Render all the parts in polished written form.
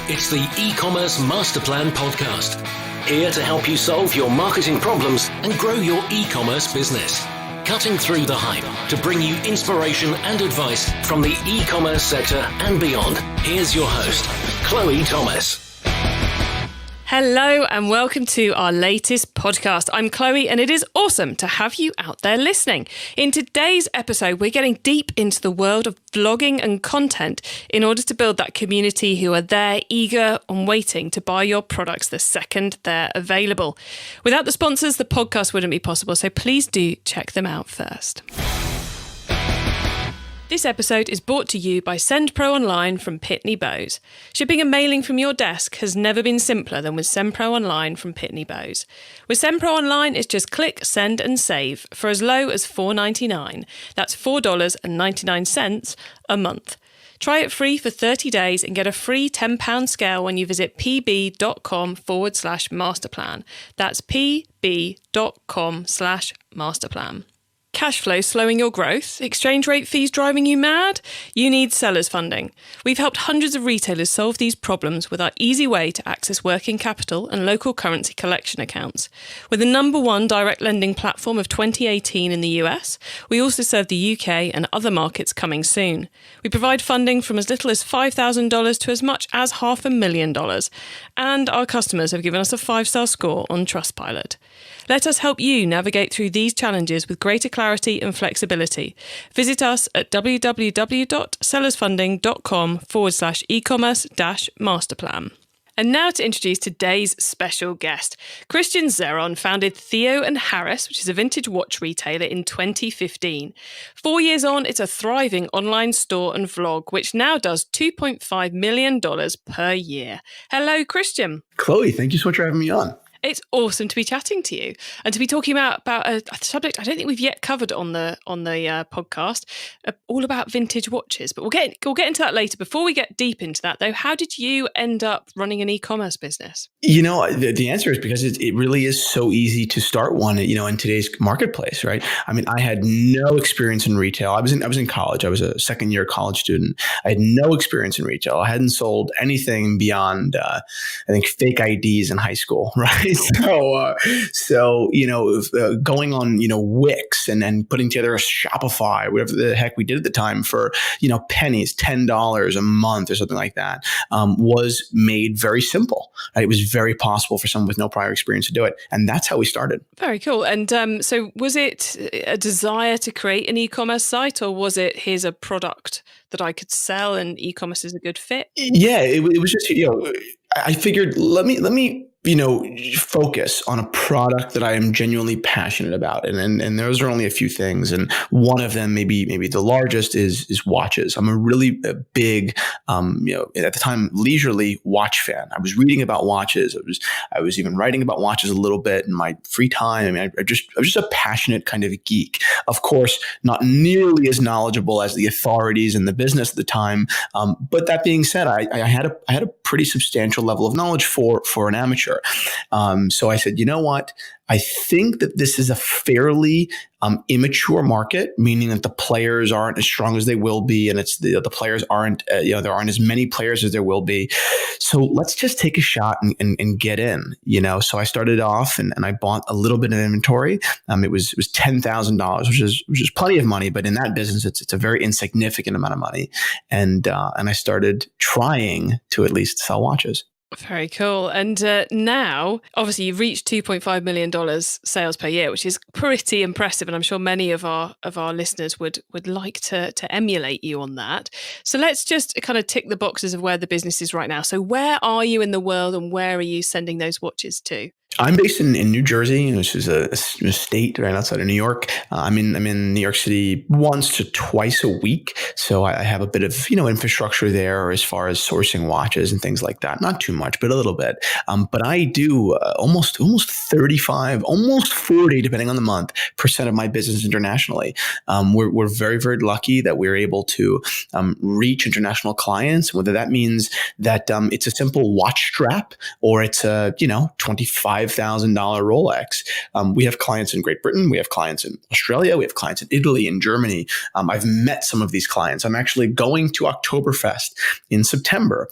It's the e-commerce master plan podcast. Here to help you solve your marketing problems and grow your e-commerce business. Cutting through the hype to bring you inspiration and advice from the e-commerce sector and beyond. Here's your host, Chloe Thomas. Hello and welcome to our latest podcast. I'm Chloe and it is awesome to have you out there listening. In today's episode, we're getting deep into the world of vlogging and content in order to build that community who are there, eager and waiting to buy your products the second they're available. Without the sponsors, the podcast wouldn't be possible, so please do check them out first. This episode is brought to you by SendPro Online from Pitney Bowes. Shipping and mailing from your desk has never been simpler than with SendPro Online from Pitney Bowes. With SendPro Online, it's just click, send and save for as low as $4.99. That's $4.99 a month. Try it free for 30 days and get a free £10 scale when you visit pb.com/masterplan. That's pb.com/masterplan. Cash flow slowing your growth? Exchange rate fees driving you mad? You need sellers funding. We've helped hundreds of retailers solve these problems with our easy way to access working capital and local currency collection accounts. We're the #1 direct lending platform of 2018 in the US. We also serve the UK and other markets coming soon. We provide funding from as little as $5,000 to as much as $500,000. And our customers have given us a 5-star score on Trustpilot. Let us help you navigate through these challenges with greater clarity and flexibility. Visit us at www.sellersfunding.com/e-commerce-masterplan. And now to introduce today's special guest. Christian Zeron founded Theo and Harris, which is a vintage watch retailer, in 2015. 4 years on, it's a thriving online store and vlog, which now does $2.5 million per year. Hello, Christian. Chloe, thank you so much for having me on. It's awesome to be chatting to you and to be talking about a subject I don't think we've yet covered on the podcast, all about vintage watches. But we'll get into that later. Before we get deep into that, though, how did you end up running an e-commerce business? You know, the answer is because it really is so easy to start one, in today's marketplace, right? I mean, I had no experience in retail. I was in college. I was a second-year college student. I had no experience in retail. I hadn't sold anything beyond, I think, fake IDs in high school, right? So going on, Wix and putting together a Shopify, whatever the heck we did at the time for, pennies, $10 a month or something like that, was made very simple. Right? It was very possible for someone with no prior experience to do it. And that's how we started. Very cool. And so was it a desire to create an e-commerce site, or was it, here's a product that I could sell and e-commerce is a good fit? Yeah, it was just, I figured, let me focus on a product that I am genuinely passionate about. And those are only a few things. And one of them, maybe the largest, is watches. I'm a really big, at the time, leisurely watch fan. I was reading about watches. I was even writing about watches a little bit in my free time. I mean, I was just a passionate kind of geek. Of course, not nearly as knowledgeable as the authorities in the business at the time. But that being said, I had a pretty substantial level of knowledge for an amateur. So I said, you know what? I think that this is a fairly immature market, meaning that the players aren't as strong as they will be, and it's the players aren't, there aren't as many players as there will be. So let's just take a shot and get in, So I started off and I bought a little bit of inventory. It was $10,000, which is plenty of money, but in that business, it's a very insignificant amount of money. And I started trying to at least sell watches. Very cool. And now, obviously, you've reached $2.5 million sales per year, which is pretty impressive. And I'm sure many of our listeners would like to emulate you on that. So let's just kind of tick the boxes of where the business is right now. So where are you in the world and where are you sending those watches to? I'm based in New Jersey, which is a state right outside of New York. I'm in New York City once to twice a week, so I have a bit of infrastructure there as far as sourcing watches and things like that. Not too much, but a little bit. But I do almost 35, almost 40, depending on the month, % of my business internationally. We're very, very lucky that we're able to reach international clients, whether that means that it's a simple watch strap or it's a $25 $5,000 Rolex. We have clients in Great Britain. We have clients in Australia. We have clients in Italy and Germany. I've met some of these clients. I'm actually going to Oktoberfest in September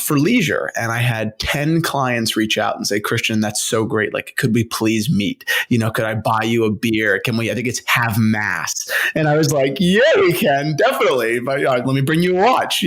for leisure. And I had 10 clients reach out and say, Christian, that's so great. Like, could we please meet? Could I buy you a beer? Can we, I think it's have mass. And I was like, yeah, we can, definitely. But let me bring you a watch,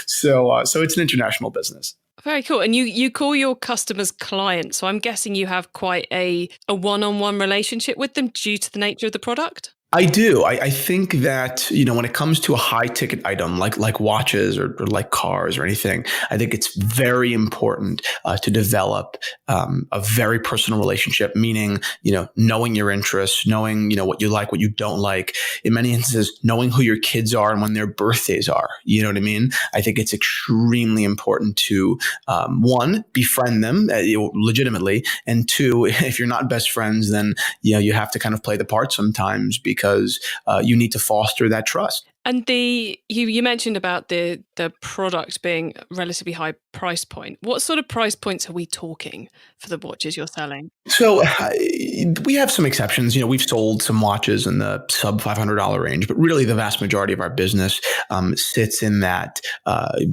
So it's an international business. Very cool. And you call your customers clients. So I'm guessing you have quite a one-on-one relationship with them due to the nature of the product? I do. I think that, when it comes to a high ticket item like watches or like cars or anything, I think it's very important to develop a very personal relationship, meaning, knowing your interests, knowing, what you like, what you don't like, in many instances, knowing who your kids are and when their birthdays are. You know what I mean? I think it's extremely important to, one, befriend them legitimately. And two, if you're not best friends, then, you have to kind of play the part sometimes because you need to foster that trust. And you mentioned about the product being relatively high price point. What sort of price points are we talking for the watches you're selling? So we have some exceptions. We've sold some watches in the sub $500 range, but really the vast majority of our business sits in that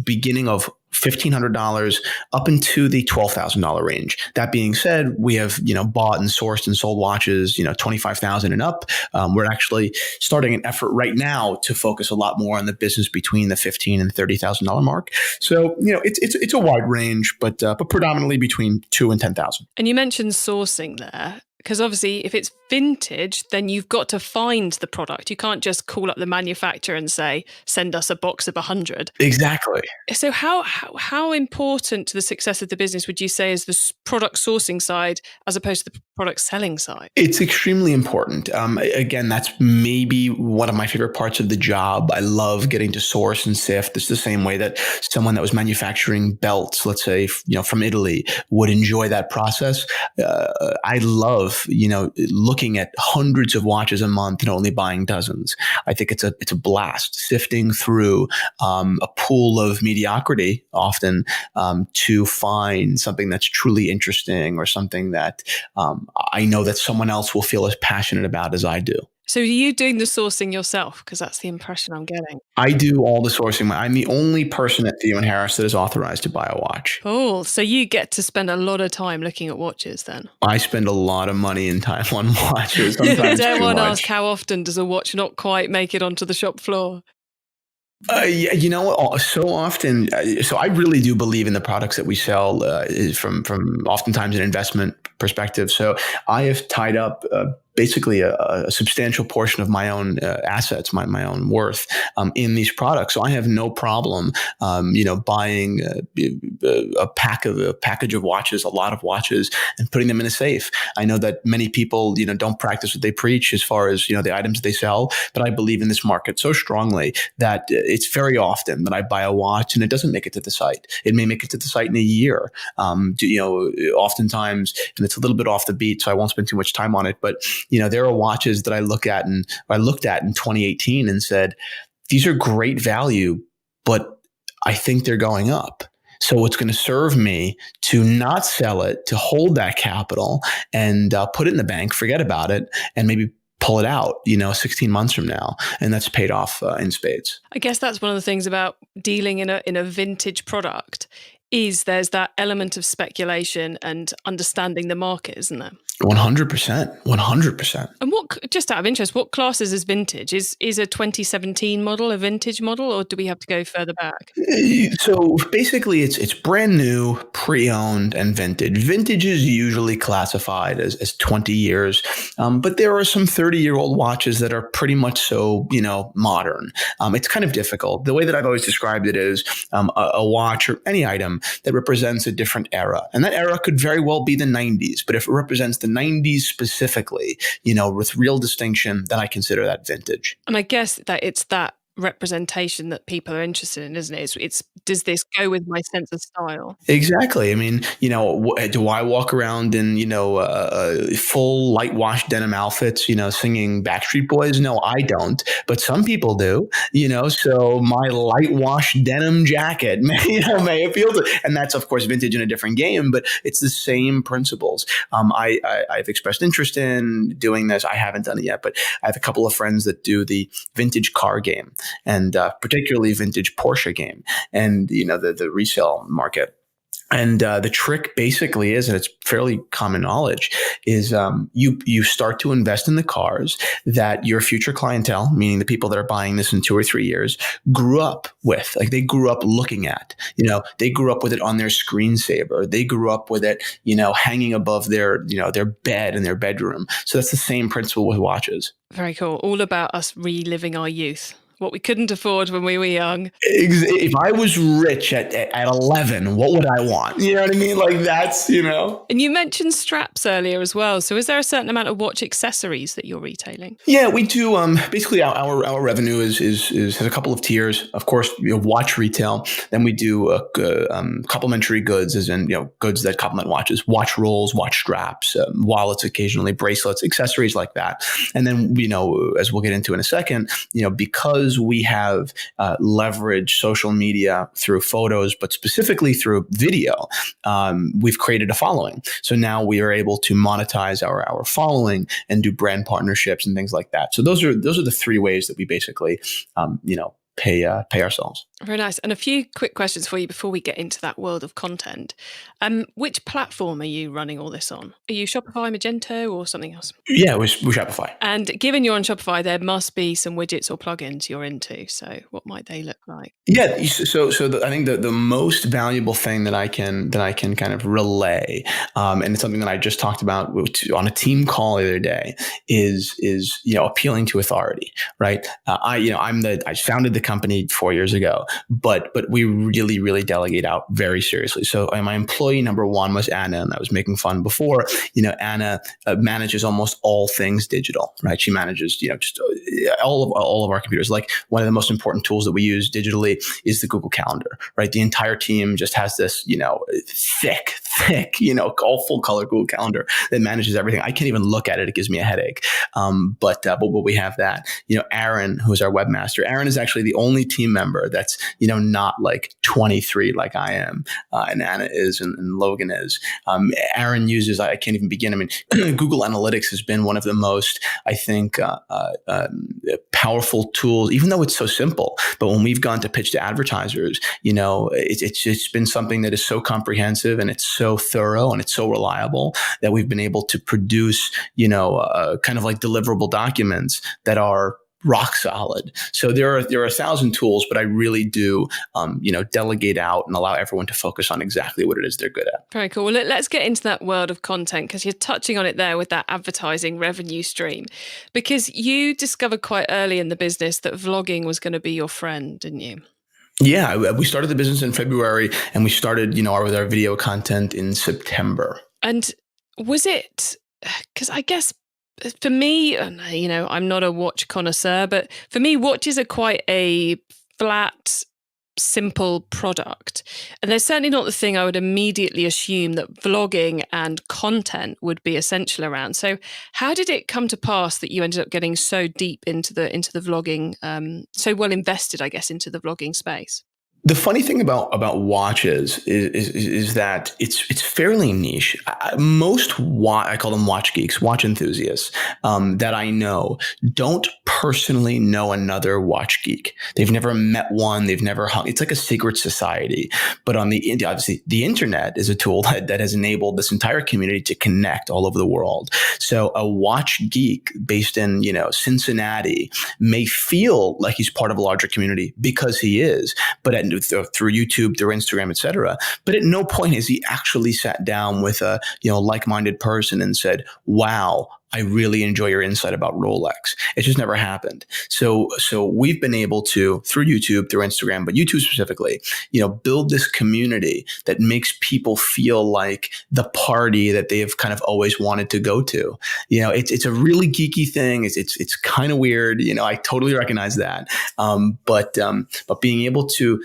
beginning of $1,500 up into the $12,000 range. That being said, we have, bought and sourced and sold watches, $25,000 and up. We're actually starting an effort right now to focus a lot more on the business between the $15,000 and $30,000 mark. So, it's a wide range, but predominantly between $2,000 and $10,000. And you mentioned sourcing there. Because obviously, if it's vintage, then you've got to find the product. You can't just call up the manufacturer and say, send us a box of 100. Exactly. So how important to the success of the business would you say is the product sourcing side as opposed to the product selling side? It's extremely important. Again, that's maybe one of my favorite parts of the job. I love getting to source and sift. It's the same way that someone that was manufacturing belts, let's say, from Italy, would enjoy that process. I love looking at hundreds of watches a month and only buying dozens. I think it's a blast sifting through a pool of mediocrity often to find something that's truly interesting or something that I know that someone else will feel as passionate about as I do. So are you doing the sourcing yourself? Because that's the impression I'm getting. I do all the sourcing. I'm the only person at Theo and Harris that is authorized to buy a watch. Cool. So you get to spend a lot of time looking at watches then? I spend a lot of money and time on watches. Sometimes Dare one ask, how often does a watch not quite make it onto the shop floor? So often. So I really do believe in the products that we sell from oftentimes an investment perspective. So I have tied up basically a substantial portion of my own assets, my own worth in these products. So I have no problem, buying a package of watches, a lot of watches, and putting them in a safe. I know that many people, don't practice what they preach as far as, the items they sell, but I believe in this market so strongly that it's very often that I buy a watch and it doesn't make it to the site. It may make it to the site in a year. Oftentimes, and it's a little bit off the beat, so I won't spend too much time on it, but there are watches that I looked at in 2018 and said, these are great value, but I think they're going up. So it's going to serve me to not sell it, to hold that capital and put it in the bank, forget about it, and maybe pull it out, 16 months from now. And that's paid off in spades. I guess that's one of the things about dealing in a vintage product is there's that element of speculation and understanding the market, isn't there? 100%. And just out of interest, what classes as vintage? Is a 2017 model a vintage model, or do we have to go further back? So basically, it's brand new, pre-owned, and vintage. Vintage is usually classified as 20 years, but there are some 30-year-old watches that are pretty much so, modern. It's kind of difficult. The way that I've always described it is a watch or any item that represents a different era, and that era could very well be the 90s. But if it represents the 90s specifically, with real distinction, then I consider that vintage. And I guess that it's that representation that people are interested in, isn't it? It's does this go with my sense of style? Exactly. I mean, do I walk around in, full light wash denim outfits, singing Backstreet Boys? No, I don't. But some people do, so my light wash denim jacket may appeal to, and that's of course vintage in a different game, but it's the same principles. I've expressed interest in doing this. I haven't done it yet, but I have a couple of friends that do the vintage car game and particularly vintage Porsche game and, the resale market. And the trick basically is, and it's fairly common knowledge, is you start to invest in the cars that your future clientele, meaning the people that are buying this in 2 or 3 years, grew up with. Like they grew up looking at. They grew up with it on their screensaver. They grew up with it, hanging above their bed in their bedroom. So that's the same principle with watches. Very cool. All about us reliving our youth. What we couldn't afford when we were young. If I was rich at 11, what would I want? You know what I mean? Like that's, And you mentioned straps earlier as well. So is there a certain amount of watch accessories that you're retailing? Yeah, we do. Basically, our revenue has a couple of tiers. Of course, watch retail. Then we do complementary goods, as in goods that complement watches, watch rolls, watch straps, wallets, occasionally bracelets, accessories like that. And then as we'll get into in a second, because we have leveraged social media through photos, but specifically through video, we've created a following. So now we are able to monetize our following and do brand partnerships and things like that. So those are the three ways that we basically, pay ourselves. Very nice. And a few quick questions for you before we get into that world of content. Which platform are you running all this on? Are you Shopify, Magento, or something else? Yeah, we're Shopify. And given you're on Shopify, there must be some widgets or plugins you're into. So what might they look like? Yeah, so I think the most valuable thing that I can kind of relay, and it's something that I just talked about on a team call the other day, is appealing to authority, right? I founded the company 4 years ago. But we really delegate out very seriously. So my employee number one was Anna, and I was making fun before. Anna manages almost all things digital, right? She manages just all of our computers. Like one of the most important tools that we use digitally is the Google Calendar, right? The entire team just has this thick all full color Google Calendar that manages everything. I can't even look at it; it gives me a headache. But we have that. Aaron, who's our webmaster. Aaron is actually the only team member that's not like 23 like I am, and Anna is, and Logan is. Aaron uses, I can't even begin. I mean, Google Analytics has been one of the most, I think, powerful tools, even though it's so simple. But when we've gone to pitch to advertisers, it's been something that is so comprehensive and it's so thorough and it's so reliable that we've been able to produce, kind of like deliverable documents that are rock solid. So there are 1,000 tools, but I really do, delegate out and allow everyone to focus on exactly what it is they're good at. Very cool. Well, let's get into that world of content, because you're touching on it there with that advertising revenue stream, because you discovered quite early in the business that vlogging was going to be your friend, didn't you? Yeah, we started the business in February and we started, with our video content in September. And was it, because I guess for me, I'm not a watch connoisseur, but for me, watches are quite a flat, simple product. And they're certainly not the thing I would immediately assume that vlogging and content would be essential around. So how did it come to pass that you ended up getting so deep into the vlogging, so well invested, I guess, into the vlogging space? The funny thing about watches is that it's fairly niche. I call them watch geeks, watch enthusiasts, that I know don't personally know another watch geek. They've never met one. They've never hung. It's like a secret society. But obviously the internet is a tool that has enabled this entire community to connect all over the world. So a watch geek based in Cincinnati may feel like he's part of a larger community because he is, but through YouTube, through Instagram, etc. But at no point has he actually sat down with a like-minded person and said, "Wow, I really enjoy your insight about Rolex. It just never happened. So we've been able to, through YouTube, through Instagram, but YouTube specifically, build this community that makes people feel like the party that they've kind of always wanted to go to. It's a really geeky thing. It's kind of weird. I totally recognize that. But being able to,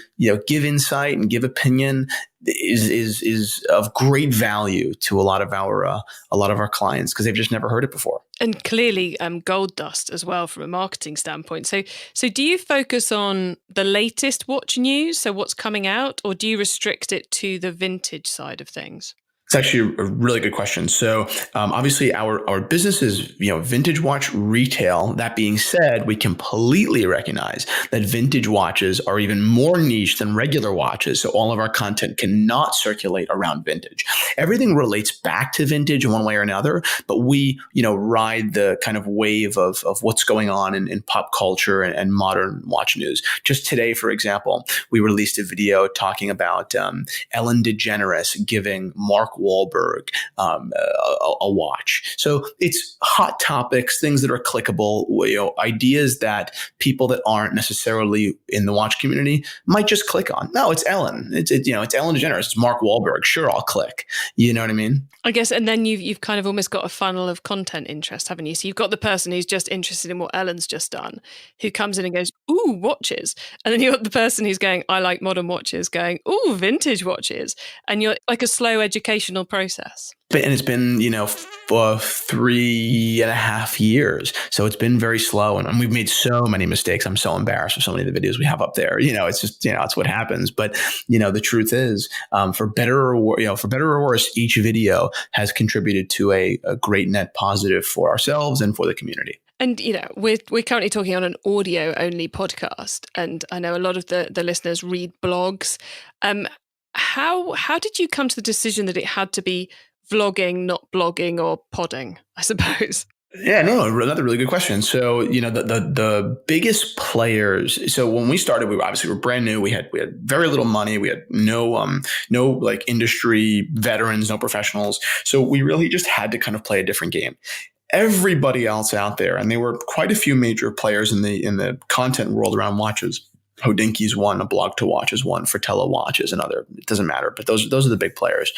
give insight and give opinion is of great value to a lot of our clients, because they've just never heard it before. And clearly gold dust as well from a marketing standpoint. So do you focus on the latest watch news, so what's coming out, or do you restrict it to the vintage side of things? It's actually a really good question. So obviously our business is, vintage watch retail. That being said, we completely recognize that vintage watches are even more niche than regular watches. So all of our content cannot circulate around vintage. Everything relates back to vintage in one way or another, but we, ride the kind of wave of what's going on in pop culture and modern watch news. Just today, for example, we released a video talking about Ellen DeGeneres giving Mark Wahlberg a watch. So it's hot topics, things that are clickable, ideas that people that aren't necessarily in the watch community might just click on. No, it's Ellen. It's Ellen DeGeneres. It's Mark Wahlberg. Sure, I'll click. You know what I mean? I guess, and then you've kind of almost got a funnel of content interest, haven't you? So you've got the person who's just interested in what Ellen's just done, who comes in and goes, "Ooh, watches," and then you've got the person who's going, "I like modern watches," going, "Ooh, vintage watches," and you're like a slow educational process. And it's been, for 3.5 years. So it's been very slow, and we've made so many mistakes. I'm so embarrassed with so many of the videos we have up there. It's just, it's what happens. But, the truth is, for better or worse, each video has contributed to a great net positive for ourselves and for the community. And, we're currently talking on an audio only podcast. And I know a lot of the listeners read blogs. How did you come to the decision that it had to be vlogging, not blogging or podding, I suppose? Yeah, no, another really good question. So, the biggest players. So when we started, we were brand new. We had very little money. We had no like industry veterans, no professionals. So we really just had to kind of play a different game. Everybody else out there, and there were quite a few major players in the content world around watches. Hodinkee one, A Blog to Watch is one, Fratello Watch is another. It doesn't matter, but those are the big players.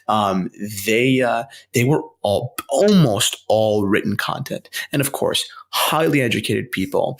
They were almost all written content, and of course, highly educated people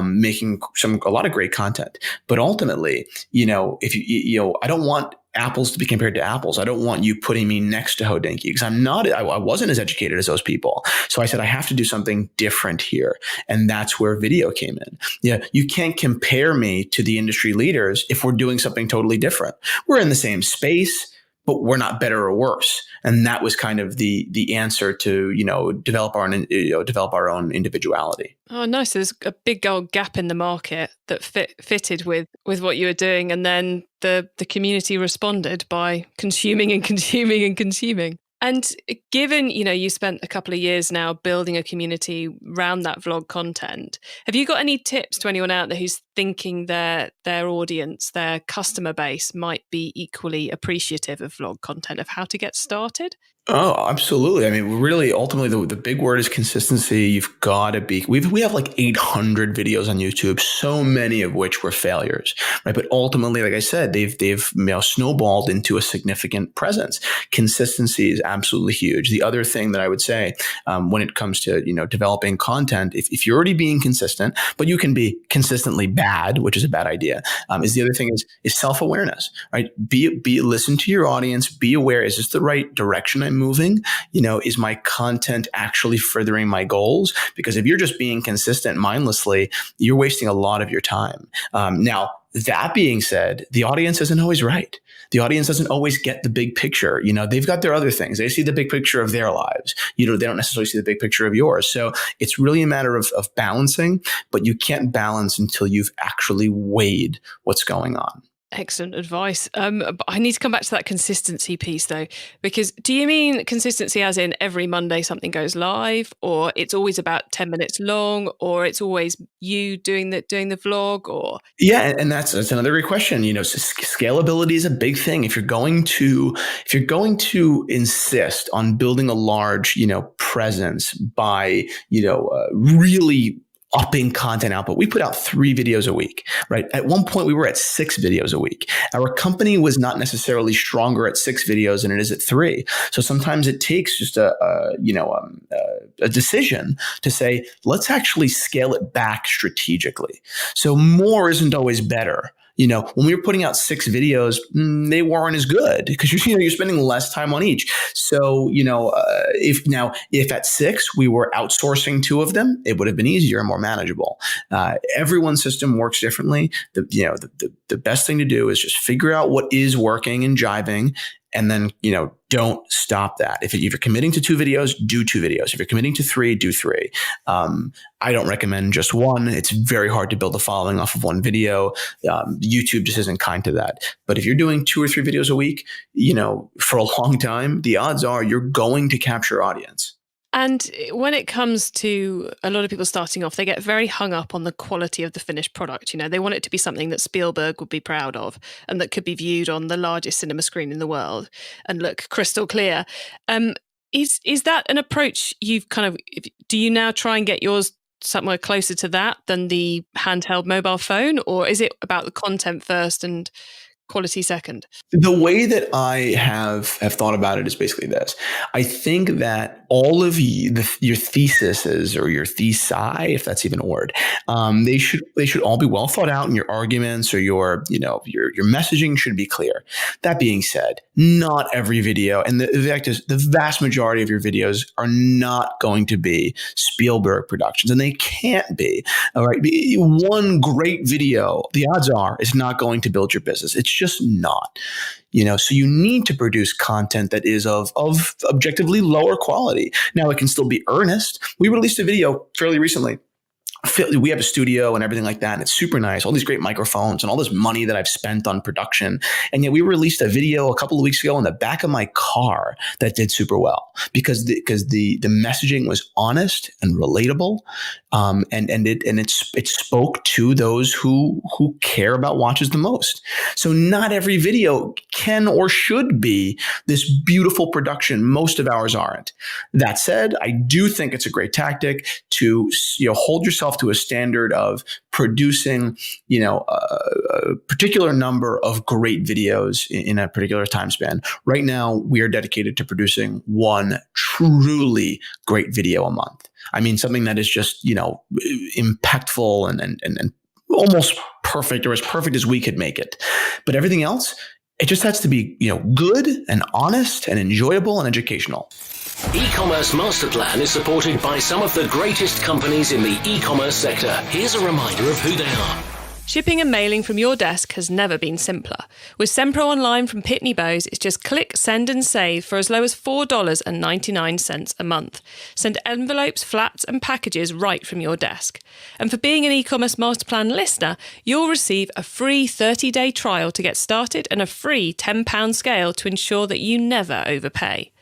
making a lot of great content. But ultimately, if I don't want apples to be compared to apples. I don't want you putting me next to Hodinkee, because I wasn't as educated as those people. So I said, I have to do something different here. And that's where video came in. Yeah. You can't compare me to the industry leaders if we're doing something totally different. We're in the same space, but we're not better or worse. And that was kind of the answer to, develop our own individuality. Oh, nice. There's a big old gap in the market that fitted with what you were doing. And then the community responded by consuming and consuming and consuming. And given, you spent a couple of years now building a community around that vlog content, have you got any tips to anyone out there who's thinking their audience, their customer base might be equally appreciative of vlog content, of how to get started? Oh, absolutely. I mean, really, ultimately, the big word is consistency. You've got to be. We have like 800 videos on YouTube, so many of which were failures, right? But ultimately, like I said, they've snowballed into a significant presence. Consistency is absolutely huge. The other thing that I would say when it comes to developing content, if you're already being consistent, but you can be consistently bad, which is a bad idea, is the other thing is self-awareness, right? Listen to your audience. Be aware. Is this the right direction I'm moving? Is my content actually furthering my goals? Because if you're just being consistent mindlessly, you're wasting a lot of your time. Now, that being said, the audience isn't always right. The audience doesn't always get the big picture. They've got their other things. They see the big picture of their lives. They don't necessarily see the big picture of yours. So it's really a matter of balancing, but you can't balance until you've actually weighed what's going on. Excellent advice. But I need to come back to that consistency piece though, because do you mean consistency as in every Monday something goes live, or it's always about 10 minutes long, or it's always you doing the vlog, or? Yeah, and that's another great question. Scalability is a big thing. If you're going to insist on building a large, presence by, really upping content output. We put out 3 videos a week, right? At one point, we were at 6 videos a week. Our company was not necessarily stronger at 6 videos than it is at 3. So sometimes it takes just a decision to say, let's actually scale it back strategically. So more isn't always better. When we were putting out 6 videos, they weren't as good because you're spending less time on each. So, if at 6 we were outsourcing 2 of them, it would have been easier and more manageable. Everyone's system works differently. The best thing to do is just figure out what is working and jiving. And then, don't stop that. If you're committing to 2 videos, do 2 videos. If you're committing to 3, do 3. I don't recommend just one. It's very hard to build a following off of one video. YouTube just isn't kind to that. But if you're doing 2 or 3 videos a week, for a long time, the odds are you're going to capture audience. And when it comes to a lot of people starting off, they get very hung up on the quality of the finished product. They want it to be something that Spielberg would be proud of and that could be viewed on the largest cinema screen in the world and look crystal clear. Is that an approach do you now try and get yours somewhere closer to that than the handheld mobile phone? Or is it about the content first and quality second? The way that I have thought about it is basically this. I think that all of your theses or your thesi, if that's even a word, they should all be well thought out, and your arguments or your messaging should be clear. That being said, not every video, and the fact is the vast majority of your videos are not going to be Spielberg productions, and they can't be. All right, one great video, the odds are, is not going to build your business. It's just not. So you need to produce content that is of objectively lower quality. Now, it can still be earnest. We released a video fairly recently. We have a studio and everything like that, and it's super nice. All these great microphones and all this money that I've spent on production. And yet we released a video a couple of weeks ago in the back of my car that did super well because the messaging was honest and relatable. And it spoke to those who care about watches the most. So not every video can or should be this beautiful production. Most of ours aren't. That said, I do think it's a great tactic to hold yourself to a standard of producing, a particular number of great videos in a particular time span. Right now, we are dedicated to producing one truly great video a month. I mean, something that is just, impactful and almost perfect, or as perfect as we could make it. But everything else, it just has to be, good and honest and enjoyable and educational. E-commerce Master Plan is supported by some of the greatest companies in the e-commerce sector. Here's a reminder of who they are. Shipping and mailing from your desk has never been simpler. With SendPro Online from Pitney Bowes, it's just click, send and save for as low as $4.99 a month. Send envelopes, flats and packages right from your desk. And for being an e-commerce master plan listener, you'll receive a free 30-day trial to get started and a free £10 scale to ensure that you never overpay.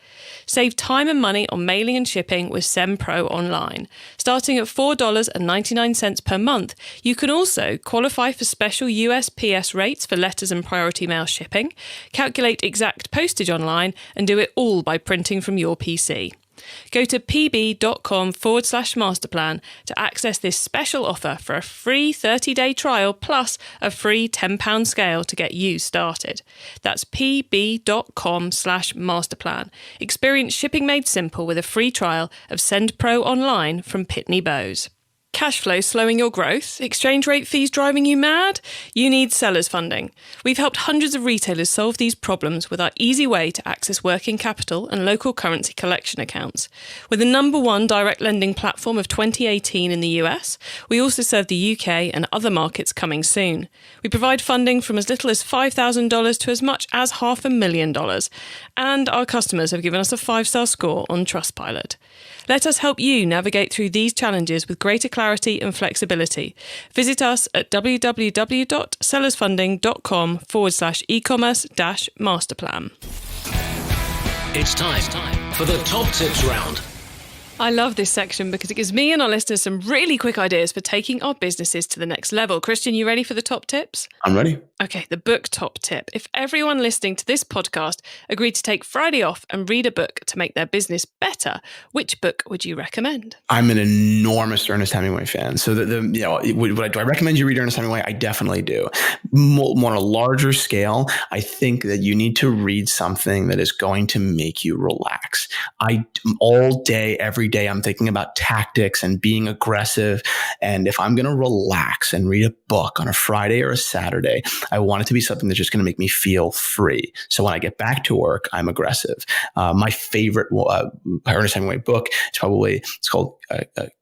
Save time and money on mailing and shipping with SendPro Online. Starting at $4.99 per month, you can also qualify for special USPS rates for letters and priority mail shipping, calculate exact postage online, and do it all by printing from your PC. Go to pb.com/masterplan to access this special offer for a free 30-day trial plus a free £10 scale to get you started. That's pb.com/masterplan. Experience shipping made simple with a free trial of SendPro Online from Pitney Bowes. Cash flow slowing your growth? Exchange rate fees driving you mad? You need sellers funding. We've helped hundreds of retailers solve these problems with our easy way to access working capital and local currency collection accounts. We're the #1 direct lending platform of 2018 in the US. We also serve the UK and other markets coming soon. We provide funding from as little as $5,000 to as much as $500,000. And our customers have given us a 5-star score on Trustpilot. Let us help you navigate through these challenges with greater clarity clarity and flexibility. Visit us at www.sellersfunding.com/e-commerce-masterplan. It's time for the top tips round. I love this section because it gives me and our listeners some really quick ideas for taking our businesses to the next level. Christian, you ready for the top tips? I'm ready. Okay, the book top tip. If everyone listening to this podcast agreed to take Friday off and read a book to make their business better, which book would you recommend? I'm an enormous Ernest Hemingway fan. So do I recommend you read Ernest Hemingway? I definitely do. More on a larger scale, I think that you need to read something that is going to make you relax. All day, every day, I'm thinking about tactics and being aggressive. And if I'm going to relax and read a book on a Friday or a Saturday, I want it to be something that's just going to make me feel free. So when I get back to work, I'm aggressive. My favorite Ernest Hemingway book is it's called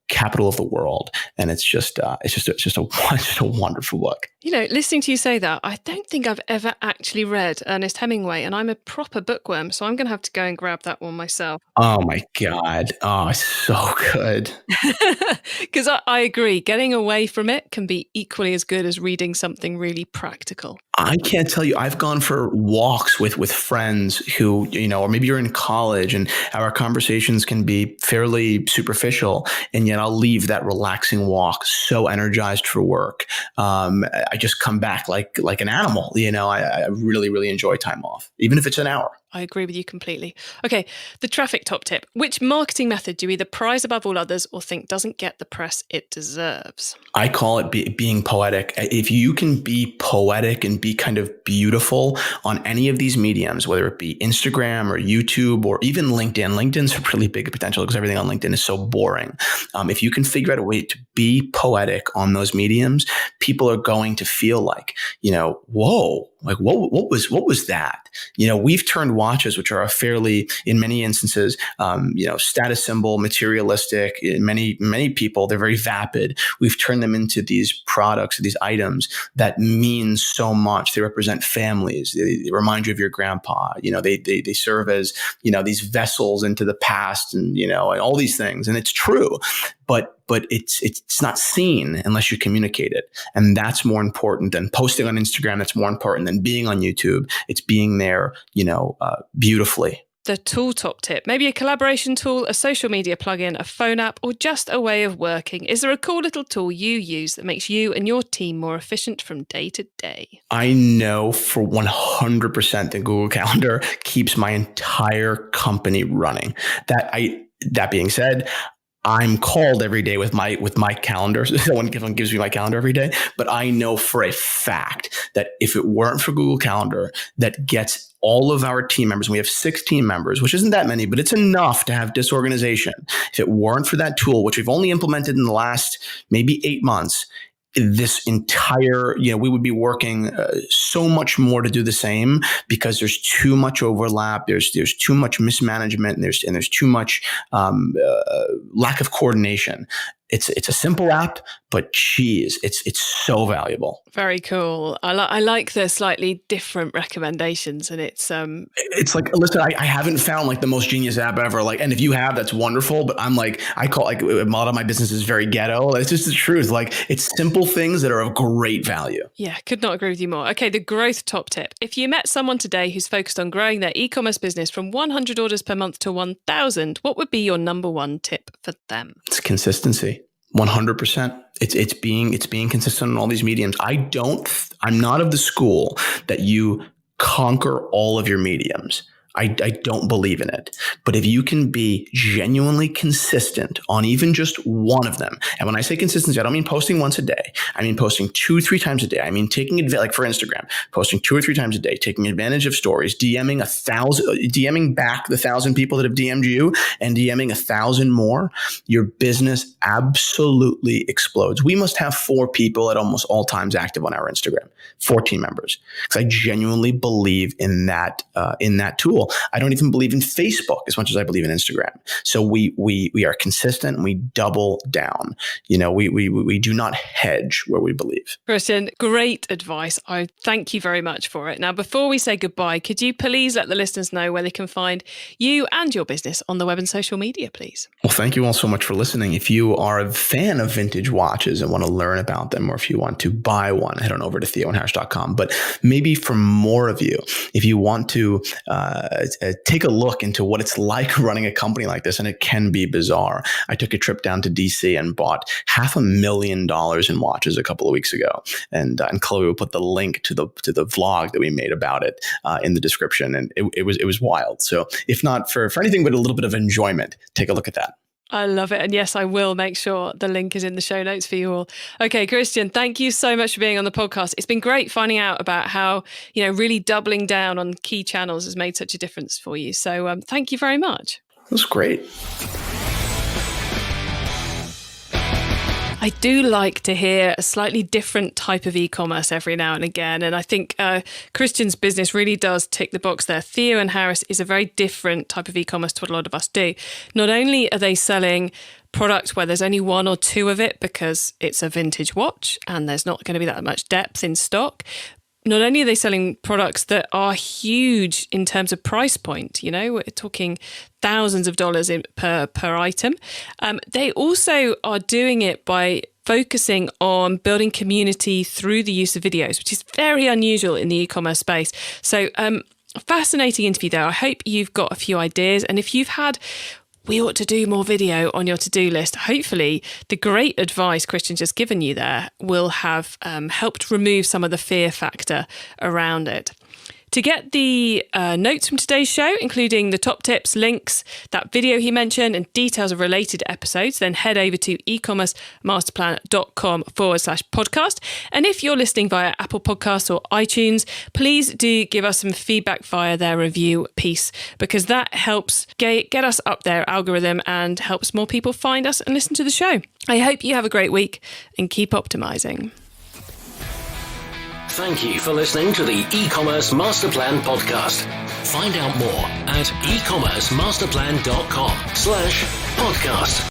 Capital of the World, and it's just a wonderful book. You know, listening to you say that, I don't think I've ever actually read Ernest Hemingway, and I'm a proper bookworm, so I'm going to have to go and grab that one myself. Oh my God. Oh, it's so good. Because I agree, getting away from it can be equally as good as reading something really practical. I can't tell you, I've gone for walks with friends who, or maybe you're in college and our conversations can be fairly superficial, and yet I'll leave that relaxing walk so energized for work. I just come back like an animal. I really, really enjoy time off, even if it's an hour. I agree with you completely. Okay, the traffic top tip. Which marketing method do you either prize above all others or think doesn't get the press it deserves? I call it being poetic. If you can be poetic and be kind of beautiful on any of these mediums, whether it be Instagram or YouTube or even LinkedIn. LinkedIn's a really big potential because everything on LinkedIn is so boring. If you can figure out a way to be poetic on those mediums, people are going to feel like, whoa, like what was that? We've turned watches, which are a fairly, in many instances, status symbol, materialistic. Many people, they're very vapid. We've turned them into these products, these items that mean so much. They represent families. They remind you of your grandpa. They serve as these vessels into the past, and and all these things. And it's true, but it's not seen unless you communicate it. And that's more important than posting on Instagram. That's more important than being on YouTube. It's being there, beautifully. The tool top tip, maybe a collaboration tool, a social media plugin, a phone app, or just a way of working. Is there a cool little tool you use that makes you and your team more efficient from day to day? I know for 100% that Google Calendar keeps my entire company running. That being said, I'm called every day with my calendar. Someone gives me my calendar every day, but I know for a fact that if it weren't for Google Calendar, that gets all of our team members, and we have 6 team members, which isn't that many, but it's enough to have disorganization. If it weren't for that tool, which we've only implemented in the last maybe 8 months, this entire, we would be working so much more to do the same because there's too much overlap. There's too much mismanagement, and there's too much lack of coordination. It's a simple app, but geez, it's so valuable. Very cool. I like the slightly different recommendations, and it's like, listen, I haven't found like the most genius app ever. And if you have, that's wonderful. But I'm like, I call a lot of my business is very ghetto. It's just the truth. Like, it's simple things that are of great value. Yeah, could not agree with you more. Okay, the growth top tip. If you met someone today who's focused on growing their e-commerce business from 100 orders per month to 1,000, what would be your number one tip for them? It's consistency. 100%. It's being consistent on all these mediums. I'm not of the school that you conquer all of your mediums. I don't believe in it. But if you can be genuinely consistent on even just one of them, and when I say consistency, I don't mean posting once a day. I mean posting 2-3 times a day. I mean taking advantage, like for Instagram, posting 2 or 3 times a day, taking advantage of stories, DMing back the 1,000 people that have DM'd you, and DMing 1,000 more. Your business absolutely explodes. We must have 4 people at almost all times active on our Instagram, 4 team members, because I genuinely believe in that tool. tool. I don't even believe in Facebook as much as I believe in Instagram. So we are consistent and we double down. We do not hedge where we believe. Christian, great advice. I thank you very much for it. Now, before we say goodbye, could you please let the listeners know where they can find you and your business on the web and social media, please? Well, thank you all so much for listening. If you are a fan of vintage watches and want to learn about them, or if you want to buy one, head on over to theoandharris.com. But maybe for more of you, if you want to take a look into what it's like running a company like this, and it can be bizarre. I took a trip down to DC and bought $500,000 in watches a couple of weeks ago, and Chloe will put the link to the vlog that we made about it in the description, and it was wild. So if not for anything but a little bit of enjoyment, take a look at that. I love it. And yes, I will make sure the link is in the show notes for you all. Okay, Christian, thank you so much for being on the podcast. It's been great finding out about how, really doubling down on key channels has made such a difference for you. So thank you very much. That's great. I do like to hear a slightly different type of e-commerce every now and again. And I think Christian's business really does tick the box there. Theo and Harris is a very different type of e-commerce to what a lot of us do. Not only are they selling product where there's only one or two of it because it's a vintage watch and there's not going to be that much depth in stock, not only are they selling products that are huge in terms of price point, we're talking thousands of dollars per item. They also are doing it by focusing on building community through the use of videos, which is very unusual in the e-commerce space. So fascinating interview there. I hope you've got a few ideas. And if you've had we ought to do more video on your to-do list, hopefully the great advice Christian just given you there will have helped remove some of the fear factor around it. To get the notes from today's show, including the top tips, links, that video he mentioned, and details of related episodes, then head over to ecommercemasterplan.com/podcast. And if you're listening via Apple Podcasts or iTunes, please do give us some feedback via their review piece, because that helps get us up their algorithm and helps more people find us and listen to the show. I hope you have a great week and keep optimizing. Thank you for listening to the E-commerce Master Plan podcast. Find out more at ecommercemasterplan.com/podcast.